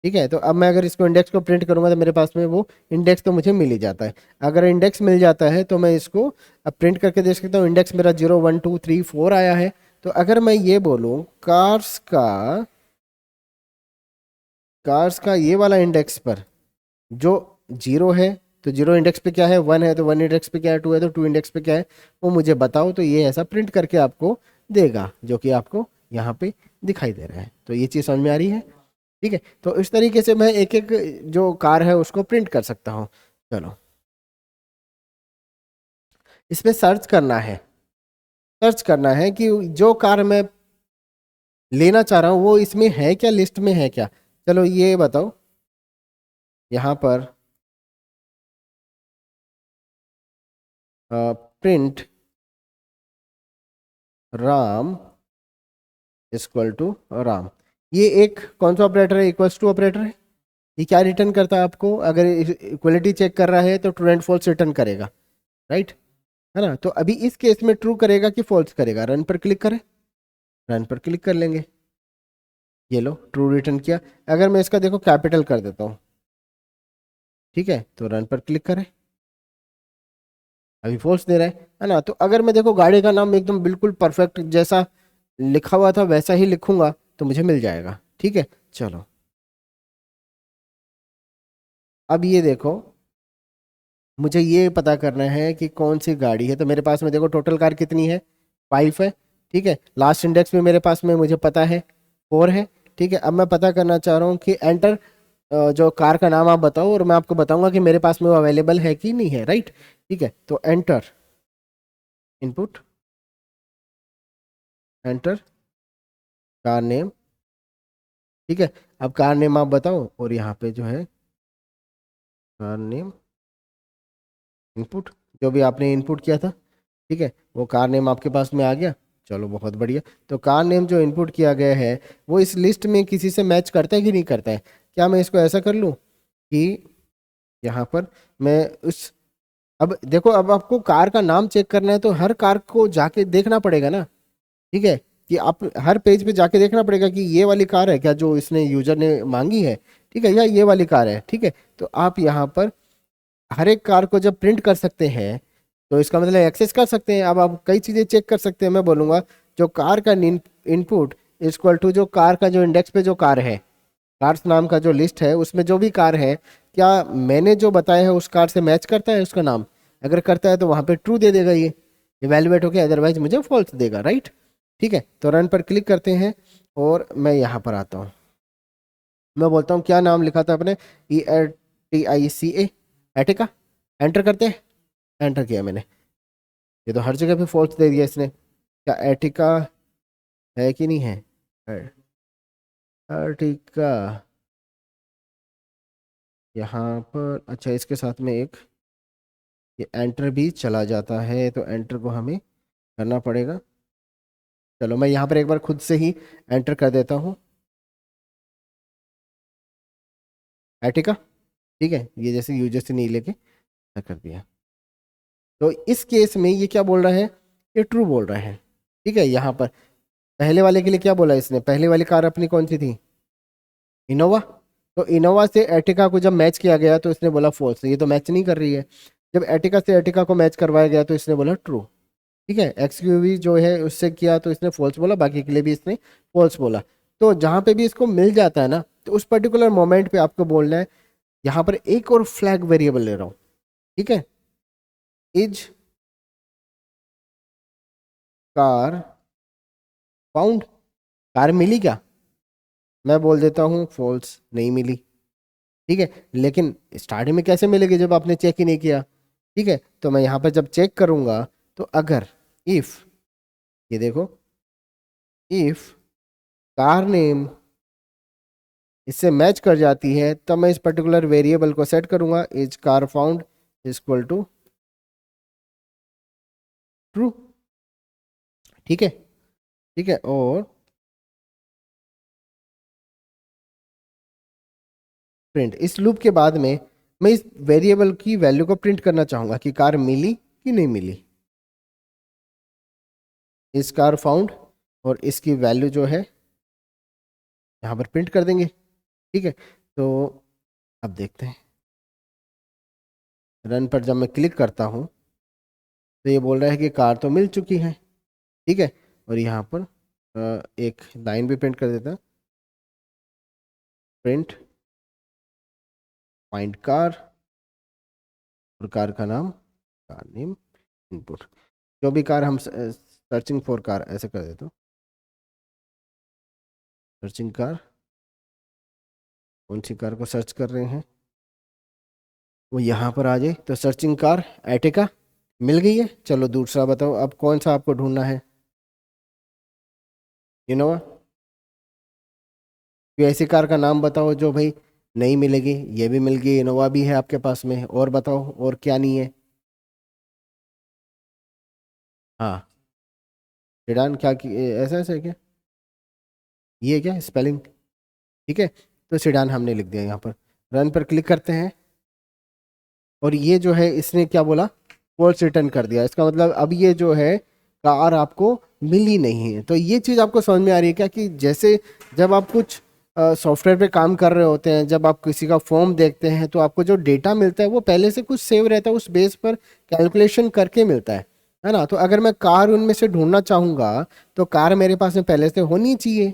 ठीक है, तो अब मैं अगर इसको इंडेक्स को प्रिंट करूंगा तो मेरे पास में वो इंडेक्स तो मुझे मिल ही जाता है। अगर इंडेक्स मिल जाता है तो मैं इसको अब प्रिंट करके देख सकता हूँ, इंडेक्स मेरा 0 1 2 3 4 आया है। तो अगर मैं ये बोलूँ कार्स का ये वाला इंडेक्स पर जो 0 है, तो 0 इंडेक्स पे क्या है, 1 है तो 1 इंडेक्स पे क्या है, 2 है तो 2 इंडेक्स पे क्या है, वो मुझे बताओ। तो ये ऐसा प्रिंट करके आपको देगा, जो कि आपको यहाँ पे दिखाई दे रहा है। तो ये चीज़ समझ में आ रही है? ठीक है, तो इस तरीके से मैं एक एक जो कार है उसको प्रिंट कर सकता हूँ। चलो, इसमें सर्च करना है कि जो कार मैं लेना चाह रहा हूँ वो इसमें है क्या, लिस्ट में है क्या। चलो ये बताओ, यहाँ पर print Ram equal to Ram, ये एक कौन सा ऑपरेटर है, इक्वल्स टू ऑपरेटर है। ये क्या रिटर्न करता है आपको, अगर इक्वलिटी चेक कर रहा है तो ट्रू एंड फॉल्स रिटर्न करेगा, राइट, है ना। तो अभी इस केस में ट्रू करेगा कि फॉल्स करेगा, रन पर क्लिक करें, रन पर क्लिक कर लेंगे, ये लो ट्रू रिटर्न किया। अगर मैं इसका देखो कैपिटल कर देता हूँ, ठीक है, तो रन पर क्लिक करें, अभी फॉल्स दे रहा है ना। तो अगर मैं देखो गाड़ी का नाम एकदम बिल्कुल परफेक्ट जैसा लिखा हुआ था वैसा ही लिखूंगा तो मुझे मिल जाएगा। ठीक है, चलो अब ये देखो, मुझे ये पता करना है कि कौन सी गाड़ी है। तो मेरे पास में देखो टोटल कार कितनी है, 5 है। ठीक है, लास्ट इंडेक्स में मेरे पास में मुझे पता है 4 है। ठीक है, अब मैं पता करना चाह रहा हूँ कि एंटर जो कार का नाम आप बताओ और मैं आपको बताऊंगा कि मेरे पास में वो अवेलेबल है कि नहीं है, राइट। ठीक है, तो enter input, enter car name. ठीक है, अब कार नेम आप बताओ और यहाँ पे जो है कार नेम इनपुट, जो भी आपने इनपुट किया था, ठीक है, वो कार नेम आपके पास में आ गया। चलो बहुत बढ़िया। तो कार नेम जो इनपुट किया गया है वो इस लिस्ट में किसी से मैच करता है कि नहीं करता है। क्या मैं इसको ऐसा कर लूँ कि यहाँ पर मैं उस, अब देखो, अब आपको कार का नाम चेक करना है तो हर कार को जाके देखना पड़ेगा ना। ठीक है, कि आप हर पेज पे जाके देखना पड़ेगा कि ये वाली कार है क्या जो इसने यूजर ने मांगी है, ठीक है, या ये वाली कार है। ठीक है, तो आप यहाँ पर हर एक कार को जब प्रिंट कर सकते हैं तो इसका मतलब एक्सेस कर सकते हैं। अब आप कई चीज़ें चेक कर सकते हैं। मैं बोलूँगा जो कार का इनपुट इक्वल टू जो कार का जो इंडेक्स पे जो कार है, कार्स नाम का जो लिस्ट है उसमें जो भी कार है, क्या मैंने जो बताया है उस कार से मैच करता है उसका नाम। अगर करता है तो वहाँ पे ट्रू दे देगा, ये इवेलुएट होके, अदरवाइज मुझे फॉल्स देगा, राइट। ठीक है, तो रन पर क्लिक करते हैं और मैं यहाँ पर आता हूँ, मैं बोलता हूँ क्या नाम लिखा था आपने, ERTICA, एटिका, एंटर करते हैं, एंटर किया मैंने। ये तो हर जगह पे फॉल्स दे दिया इसने। क्या एटिका है कि नहीं है, एर्टिगा यहाँ पर, अच्छा इसके साथ में एक ये एंटर भी चला जाता है, तो एंटर को हमें करना पड़ेगा। चलो मैं यहाँ पर एक बार खुद से ही एंटर कर देता हूँ, एटिका। ठीक है, ये जैसे यूजर से नहीं लेके कर दिया। तो इस केस में ये क्या बोल रहा है, ये ट्रू बोल रहा है। ठीक है, यहाँ पर पहले वाले के लिए क्या बोला इसने, पहले वाली कार अपनी कौन सी थी, इनोवा। तो इनोवा से एर्टिगा को जब मैच किया गया तो इसने बोला फॉल्स, ये तो मैच नहीं कर रही है। जब एर्टिगा से एर्टिगा को मैच करवाया गया तो इसने बोला ट्रू। ठीक है, एक्सक्यूवी जो है उससे किया तो इसने फॉल्स बोला, बाकी के लिए भी इसने फॉल्स बोला। तो जहां पे भी इसको मिल जाता है ना, तो उस पर्टिकुलर मोमेंट पे आपको बोलना है, यहाँ पर एक और फ्लैग वेरिएबल ले रहा हूँ। ठीक है, इज कार फाउंड, कार मिली क्या, मैं बोल देता हूँ फॉल्स, नहीं मिली। ठीक है, लेकिन स्टार्टिंग में कैसे मिलेगी जब आपने चेक ही नहीं किया। ठीक है, तो मैं यहाँ पर जब चेक करूंगा तो अगर इफ, ये देखो, इफ कार नेम इससे मैच कर जाती है तब मैं इस पर्टिकुलर वेरिएबल को सेट करूंगा, is car found equal to true. ठीक है, ठीक है, और प्रिंट, इस लूप के बाद में मैं इस वेरिएबल की वैल्यू को प्रिंट करना चाहूंगा कि कार मिली कि नहीं मिली, इस कार फाउंड, और इसकी वैल्यू जो है यहाँ पर प्रिंट कर देंगे। ठीक है, तो अब देखते हैं, रन पर जब मैं क्लिक करता हूँ तो ये बोल रहा है कि कार तो मिल चुकी है, ठीक है। और यहाँ पर एक लाइन भी प्रिंट कर देता, प्रिंट फाइंड कार, और कार का नाम, कार नेम इनपुट, जो भी कार हम सर्चिंग फॉर कार ऐसे कर देता हूँ, सर्चिंग कार, कौन सी कार को सर्च कर रहे हैं वो यहाँ पर आ जाए। तो सर्चिंग कार एर्टिगा मिल गई है। चलो दूसरा बताओ, अब कौन सा आपको ढूंढना है? इनोवा? कोई ऐसी कार का नाम बताओ जो भाई नहीं मिलेगी। ये भी मिल गई, इनोवा भी है आपके पास में, और बताओ और क्या नहीं है? हाँ, सेडान क्या ऐसा ऐसा है क्या? ये है क्या स्पेलिंग? ठीक है, तो सेडान हमने लिख दिया यहाँ पर। रन पर क्लिक करते हैं, और ये जो है इसने क्या बोला, फॉल्स रिटर्न कर दिया। इसका मतलब अब ये जो है कार आपको मिली नहीं है। तो ये चीज़ आपको समझ में आ रही है क्या, कि जैसे जब आप कुछ सॉफ्टवेयर पे काम कर रहे होते हैं, जब आप किसी का फॉर्म देखते हैं तो आपको जो डेटा मिलता है वो पहले से कुछ सेव रहता है, उस बेस पर कैलकुलेशन करके मिलता है ना। तो अगर मैं कार उनमें से ढूंढना चाहूँगा तो कार मेरे पास में पहले से होनी चाहिए,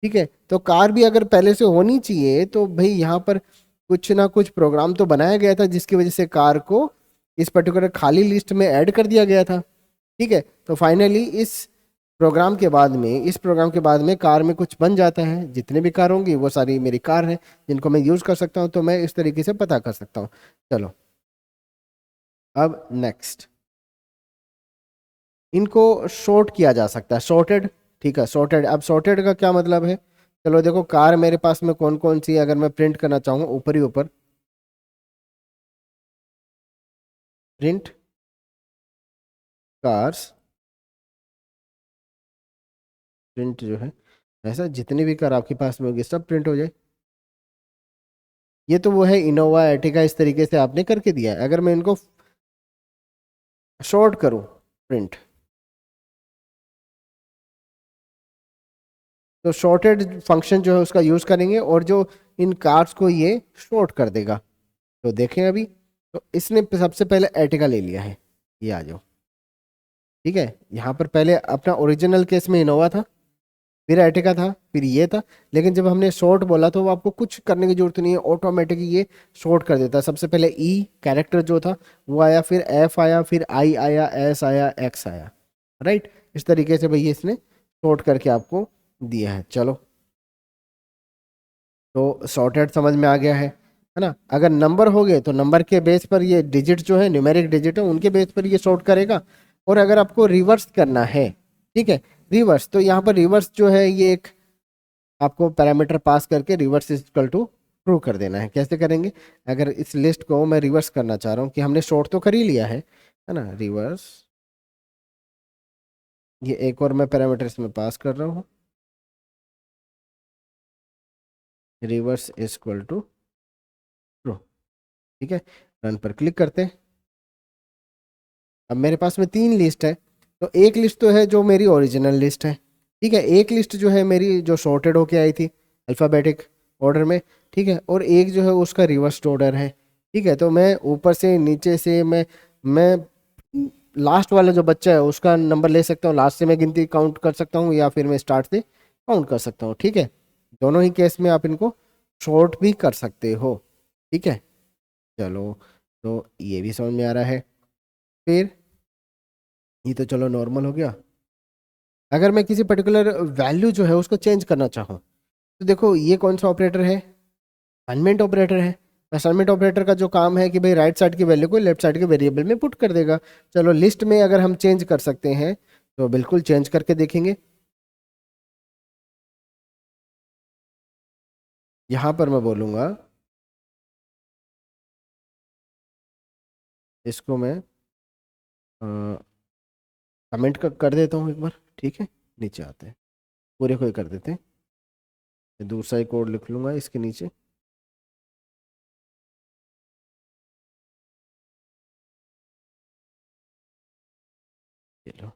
ठीक है। तो कार भी अगर पहले से होनी चाहिए तो भाई यहाँ पर कुछ ना कुछ प्रोग्राम तो बनाया गया था जिसकी वजह से कार को इस पर्टिकुलर खाली लिस्ट में ऐड कर दिया गया था, ठीक है। तो फाइनली इस प्रोग्राम के बाद में कार में कुछ बन जाता है। जितने भी कार होंगी वो सारी मेरी कार हैं जिनको मैं यूज़ कर सकता हूँ। तो मैं इस तरीके से पता कर सकता हूँ। चलो अब नेक्स्ट, इनको शॉर्ट किया जा सकता है, सॉर्टेड, ठीक है। सॉर्टेड, अब सॉर्टेड का क्या मतलब है? चलो देखो, कार मेरे पास में कौन कौन सी है, अगर मैं प्रिंट करना चाहूँ ऊपर ही ऊपर, प्रिंट कार्स, प्रिंट जो है ऐसा जितनी भी कार आपके पास में होगी सब प्रिंट हो जाए। ये तो वो है इनोवा एर्टिगा, इस तरीके से आपने करके दिया है। अगर मैं इनको शॉर्ट करूँ, प्रिंट, तो शॉर्टेड फंक्शन जो है उसका यूज करेंगे, और जो इन कार्ड्स को ये शॉर्ट कर देगा। तो देखें अभी, तो इसने सबसे पहले एर्टिगा ले लिया है, ये आ जाओ, ठीक है। यहाँ पर पहले अपना ओरिजिनल केस में इनोवा था, फिर एर्टिगा था, फिर ये था। लेकिन जब हमने शॉर्ट बोला तो वो आपको कुछ करने की जरूरत नहीं है, ऑटोमेटिक ये शॉर्ट कर देता है। सबसे पहले ई कैरेक्टर जो था वो आया, फिर एफ आया, फिर आई आया, एस आया, एक्स आया, राइट। इस तरीके से भैया इसने शॉर्ट करके आपको दिया है। चलो, तो सॉर्टेड समझ में आ गया है ना। अगर नंबर हो गए तो नंबर के बेस पर ये डिजिट जो है, न्यूमेरिक डिजिट है, उनके बेस पर ये सॉर्ट करेगा। और अगर आपको रिवर्स करना है, ठीक है, रिवर्स, तो यहाँ पर रिवर्स जो है ये एक आपको पैरामीटर पास करके reverse is equal to true कर देना है। कैसे करेंगे? अगर इस लिस्ट को मैं रिवर्स करना चाह रहा हूँ, कि हमने सॉर्ट तो कर ही लिया है ना, रिवर्स, ये एक और मैं पैरामीटर इसमें पास कर रहा हूँ, reverse is equal to true, ठीक है। रन पर क्लिक करते हैं। अब मेरे पास में तीन लिस्ट है। तो एक लिस्ट तो है जो मेरी ओरिजिनल लिस्ट है, ठीक है। एक लिस्ट जो है मेरी जो सॉर्टेड होके आई थी अल्फ़ाबेटिक ऑर्डर में, ठीक है। और एक जो है उसका रिवर्स्ड ऑर्डर है, ठीक है। तो मैं ऊपर से नीचे से मैं लास्ट वाला जो बच्चा है उसका नंबर ले सकता हूँ, लास्ट से मैं गिनती काउंट कर सकता हूँ, या फिर मैं स्टार्ट से काउंट कर सकता हूँ, ठीक है। दोनों ही केस में आप इनको शॉर्ट भी कर सकते हो, ठीक है। चलो, तो ये भी समझ में आ रहा है। फिर ये तो चलो नॉर्मल हो गया। अगर मैं किसी पर्टिकुलर वैल्यू जो है उसको चेंज करना चाहूँ, तो देखो ये कौन सा ऑपरेटर है, असाइनमेंट ऑपरेटर है। असाइनमेंट ऑपरेटर का जो काम है कि भाई राइट साइड की वैल्यू को लेफ्ट साइड के वेरिएबल में पुट कर देगा। चलो, लिस्ट में अगर हम चेंज कर सकते हैं तो बिल्कुल चेंज करके देखेंगे। यहाँ पर मैं बोलूँगा, इसको मैं कमेंट कर देता हूँ एक बार, ठीक है। नीचे आते हैं, पूरे को ही कर देते हैं। दूसरा ही कोड लिख लूँगा इसके नीचे। चलो,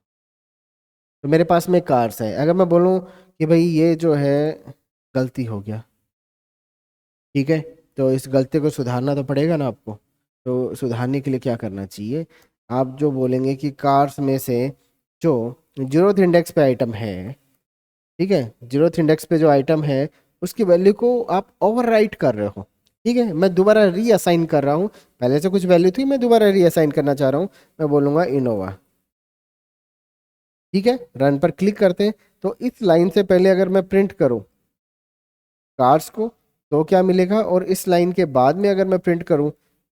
तो मेरे पास में कार्स है। अगर मैं बोलूँ कि भाई ये जो है गलती हो गया, ठीक है, तो इस गलती को सुधारना तो पड़ेगा ना आपको। तो सुधारने के लिए क्या करना चाहिए, आप जो बोलेंगे कि कार्स में से जो जीरोथ इंडेक्स पे आइटम है, ठीक है, जीरोथ इंडेक्स पे जो आइटम है उसकी वैल्यू को आप ओवरराइट कर रहे हो। ठीक है, मैं दोबारा रीअसाइन कर रहा हूँ, पहले से कुछ वैल्यू थी, मैं दोबारा रीअसाइन करना चाह रहा हूँ। मैं बोलूँगा इनोवा। ठीक है, रन पर क्लिक करते हैं। तो इस लाइन से पहले अगर मैं प्रिंट करूँ कार्स को तो क्या मिलेगा, और इस लाइन के बाद में अगर मैं प्रिंट करूँ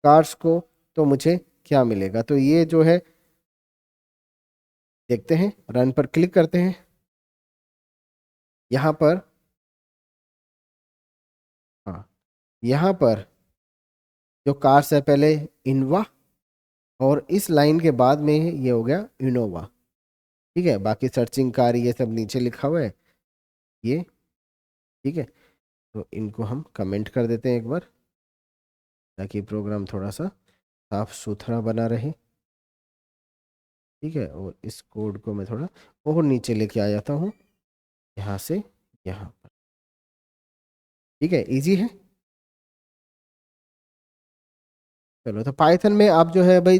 कार्स को तो मुझे क्या मिलेगा। तो ये जो है देखते हैं, रन पर क्लिक करते हैं। यहाँ पर, हाँ, यहाँ पर जो कार्स है पहले इनवा, और इस लाइन के बाद में ये हो गया इनोवा। ठीक है, बाकी सर्चिंग कार ये सब नीचे लिखा हुआ है ये। ठीक है, तो इनको हम कमेंट कर देते हैं एक बार, ताकि प्रोग्राम थोड़ा सा साफ सुथरा बना रहे। ठीक है, और इस कोड को मैं थोड़ा और नीचे लेके आ जाता हूँ, यहाँ से यहाँ पर। ठीक है, इजी है। चलो, तो पाइथन में आप जो है भाई,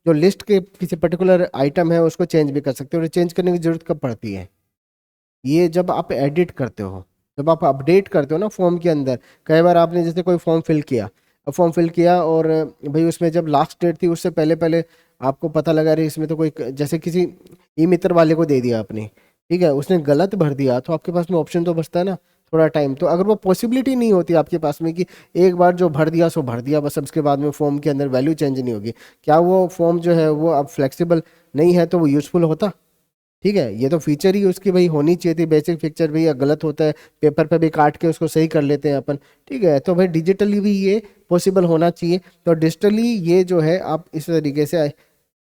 जो लिस्ट के किसी पर्टिकुलर आइटम है उसको चेंज भी कर सकते हो। और चेंज करने की जरूरत कब पड़ती है, ये जब आप एडिट करते हो, जब आप अपडेट करते हो ना फॉर्म के अंदर। कई बार आपने जैसे कोई फॉर्म फिल किया, अब फॉर्म फिल किया और भाई उसमें जब लास्ट डेट थी उससे पहले पहले आपको पता लगा रही इसमें तो कोई, जैसे किसी ई मित्र वाले को दे दिया आपने, ठीक है, उसने गलत भर दिया, तो आपके पास में ऑप्शन तो बचता है ना थोड़ा टाइम। तो अगर वो पॉसिबिलिटी नहीं होती आपके पास में कि एक बार जो भर दिया सो भर दिया बस, अब उसके बाद में फॉर्म के अंदर वैल्यू चेंज नहीं होगी, क्या वो फॉर्म जो है वो अब फ्लेक्सिबल नहीं है, तो वो यूज़फुल होता। ठीक है, ये तो फीचर ही उसकी भाई होनी चाहिए थी, बेसिक फीचर भी। गलत होता है पेपर पे भी काट के उसको सही कर लेते हैं अपन। ठीक है, तो भाई डिजिटली भी ये पॉसिबल होना चाहिए। तो डिजिटली ये जो है आप इस तरीके से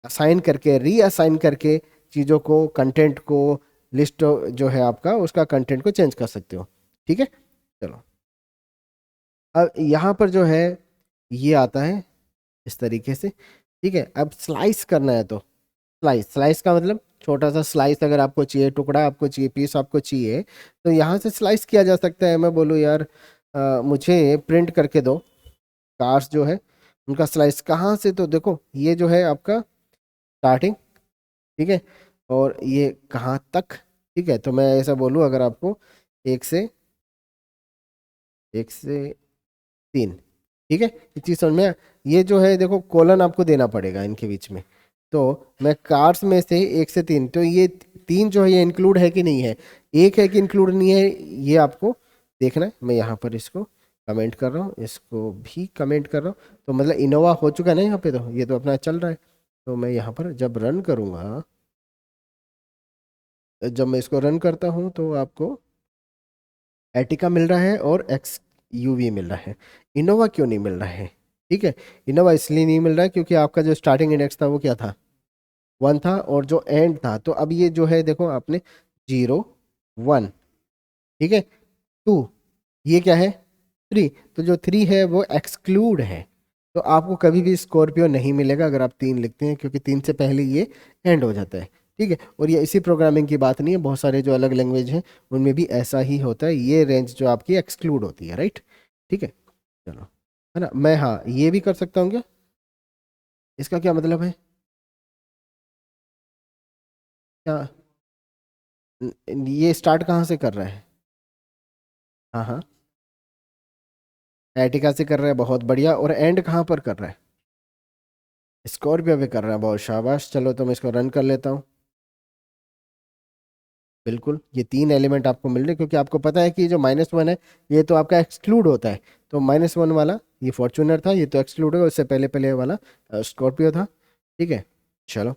असाइन करके, रीअसाइन करके चीज़ों को, कंटेंट को, लिस्ट जो है आपका उसका कंटेंट को चेंज कर सकते हो। ठीक है, चलो, अब यहाँ पर जो है ये आता है इस तरीके से। ठीक है, अब स्लाइस करना है तो स्लाइस, स्लाइस का मतलब छोटा सा स्लाइस अगर आपको चाहिए, टुकड़ा आपको चाहिए, पीस आपको चाहिए, तो यहाँ से स्लाइस किया जा सकता है। मैं बोलूँ यार मुझे प्रिंट करके दो कार्स जो है उनका स्लाइस। कहाँ से, तो देखो ये जो है आपका स्टार्टिंग, ठीक है, और ये कहाँ तक। ठीक है, तो मैं ऐसा बोलूँ अगर आपको एक से, एक से तीन। ठीक है, ये चीज़ समझ में ये जो है देखो कॉलन आपको देना पड़ेगा इनके बीच में। तो मैं कार्स में से एक से तीन, तो ये तीन जो है ये इंक्लूड है कि नहीं है, एक है कि इंक्लूड नहीं है, ये आपको देखना है। मैं यहाँ पर इसको कमेंट कर रहा हूँ, इसको भी कमेंट कर रहा हूँ। तो मतलब इनोवा हो चुका है ना यहाँ पे, तो ये तो अपना चल रहा है। तो मैं यहाँ पर जब रन करूँगा, जब मैं इसको रन करता हूँ तो आपको एटिका मिल रहा है और एक्स यूवी मिल रहा है। इनोवा क्यों नहीं मिल रहा है, ठीक है, इनोवा इसलिए नहीं मिल रहा है क्योंकि आपका जो स्टार्टिंग इंडेक्स था वो क्या था, वन था, और जो एंड था, तो अब ये जो है देखो आपने जीरो, वन, ठीक है, टू, ये क्या है, थ्री। तो जो थ्री है वो एक्सक्लूड है। तो आपको कभी भी स्कॉर्पियो नहीं मिलेगा अगर आप तीन लिखते हैं, क्योंकि तीन से पहले ये एंड हो जाता है। ठीक है, और ये इसी प्रोग्रामिंग की बात नहीं है, बहुत सारे जो अलग लैंग्वेज हैं उनमें भी ऐसा ही होता है, ये रेंज जो आपकी एक्सक्लूड होती है, राइट। ठीक है, चलो, है ना। मैं हाँ ये भी कर सकता हूँ क्या, इसका क्या मतलब है, क्या ये स्टार्ट कहाँ से कर रहा है। हाँ हाँ, एटिका से कर रहा है, बहुत बढ़िया। और एंड कहाँ पर कर रहा है, स्कॉर्पियो पे कर रहा है, बहुत शाबाश। चलो तो मैं इसको रन कर लेता हूँ। बिल्कुल, ये तीन एलिमेंट आपको मिल रहे, क्योंकि आपको पता है कि जो माइनस वन है ये तो आपका एक्सक्लूड होता है। तो माइनस वन वाला ये फॉर्च्यूनर था, ये तो एक्सक्लूड है, उससे पहले पहले वाला स्कॉर्पियो था। ठीक है, चलो,